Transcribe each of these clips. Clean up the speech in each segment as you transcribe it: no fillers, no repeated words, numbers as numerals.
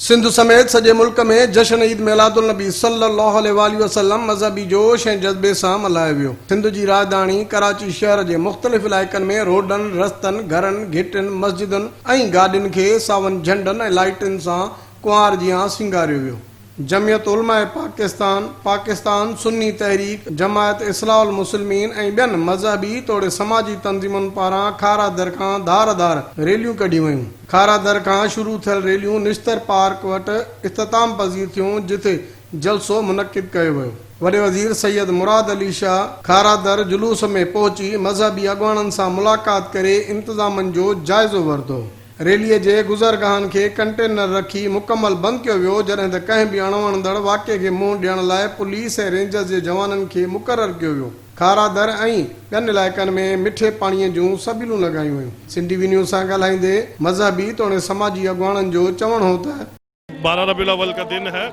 सिंध समेत सॼे मुल्क में जश्न ईद मिलादुल नबी सल्लल्लाहु अलैहि वसल्लम मज़हबी जोश ऐं जज़्बे सां मल्हायो वियो। सिंध जी राजधानी कराची शहर जे मुख़्तलिफ़ इलाइक़नि में रोडनि, रस्तनि, घरनि, घिटियुनि, मस्जिदुनि ऐं गाॾियुनि खे सावनि झंडनि ऐं लाइटुनि सां कुंवार जियां सिंगारियो वियो। जमियत उलमाए पाकिस्तान, पाकिस्तान सुन्नी तहरीक, जमायत इस्लाहुल मुस्लिमीन ऐं ॿियनि मज़हबी तोड़े समाजी तंज़ीमुनि पारां खारा दर खां धार रैलियूं कढियूं वयूं। खारा दर खां शुरू थियल रैलियूं निश्तर पार्क वटि इख़्तिताम पज़ीर थियूं, जिथे जलसो मुनक़िद कयो वियो। वॾे वज़ीर सैयद मुराद अली शाह खारा दर जुलूस में पहुची मज़हबी अॻुवाननि सां मुलाक़ात करे इंतज़ामनि जो जाइज़ो वरितो। रैलीअ जे गुज़रगाहनि खे कंटेनर रखी मुकमल बंदि कयो वियो, जॾहिं त कंहिं बि अणवणंदड़ वाक़े खे मुंहुं ॾियण लाइ पुलिस ऐं रेंजर्स जे जवाननि खे मुक़ररु कयो वियो। खारा दर ऐं ॿियनि इलाइक़नि में मिठे पाणीअ जूं सबीलूं लॻायूं वयूं। सिंध टीवी न्यूज़ सां ॻाल्हाईंदे मज़हबी तोड़े समाजी अॻुवाननि जो चवणु हो त 12 रबीउल अव्वल का दिन है।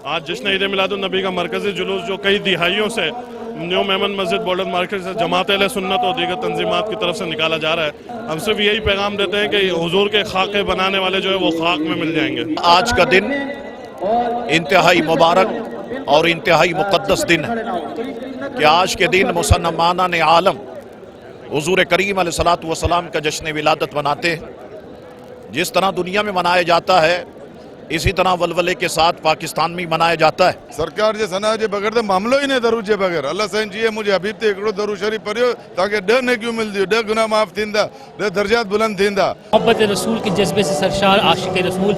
आज जश्न ईद मिलादुन नबी का मरकजी जुलूस जो कई दिहाइयों से न्यू मेमन मस्जिद बॉर्डर मार्केट से जमात अहले सुन्नत और दीगर तंजीमात की तरफ से निकाला जा रहा है। हम सिर्फ यही पैगाम देते हैं कि हुजूर के खाके बनाने वाले जो है वो खाक में मिल जाएंगे। आज का दिन इंतहाई मुबारक और इंतहाई मुक़द्दस दिन है कि आज के दिन मुसलमाना ने आलम हुजूर करीम अलैहिस्सलातु वस्सलाम का जश्न विलादत मनाते हैं। जिस तरह दुनिया में मनाया जाता है इसी तरह वलवले के साथ पाकिस्तान में मनाया जाता है। सरकार जे सना जे बगैर मामलो ही नहीं दरूद जे बगैर। अल्लाह साईं जी मुझे हबीब ते एकड़ो दरूद शरीफ पढ़ियो ताकि 10 नेकियूं मिलदियूं, 10 गुनाह माफ़ थींदा, 10 दर्जात बुलंद थींदा। मोहब्बत रसूल के जज्बे से सरशार आशिक रसूल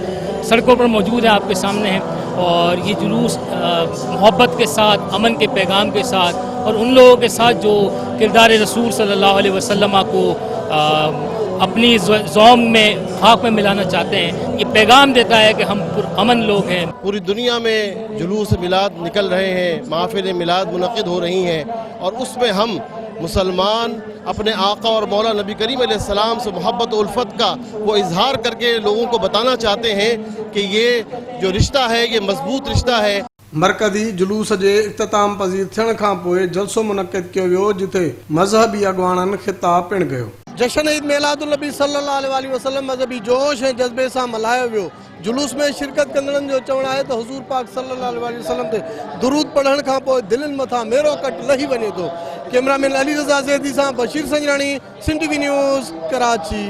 सड़कों पर मौजूद है, आपके सामने है। और ये जुलूस मोहब्बत के साथ, अमन के पैगाम के साथ और उन लोगों के साथ जो किरदार रसूल सल्लल्लाहु अलैहि वसल्लम को अपनी ज़ौम में खाक में मिलाना चाहते हैं, ये पैगाम देता है कि हम अमन लोग हैं। पूरी दुनिया में जुलूस मिलाद निकल रहे हैं, महफिल मिलाद मुनक़िद हो रही हैं और उसमें हम मुसलमान अपने आका और मौला नबी करीम अलैहिस्सलाम से मोहब्बत और उल्फत का वो इजहार करके लोगों को बताना चाहते हैं कि ये जो रिश्ता है ये मजबूत रिश्ता है। मरकज़ी जुलूस जे इख़्तिताम पज़ीर थियण खां पोइ जलसो मुनक़िद कयो वियो, जिथे मज़हबी अॻुवाननि ख़िताब पिणु कयो। जश्न ईद मिलादुल नबी सल्लल्लाहु अलैहि वसल्लम मज़हबी जोश ऐं जज़्बे सां मल्हायो वियो। जुलूस में शिरकत कंदड़नि जो चवणु आहे त हुज़ूर पाक सल्लल्लाहु अलैहि वसल्लम ते दुरूद पढ़ण खां पोइ दिलनि मथां मेरो कट लही वञे थो। कैमरामैन अली रज़ा ज़ैदी सां बशीर संजराणी, सिंध टीवी न्यूज़, कराची।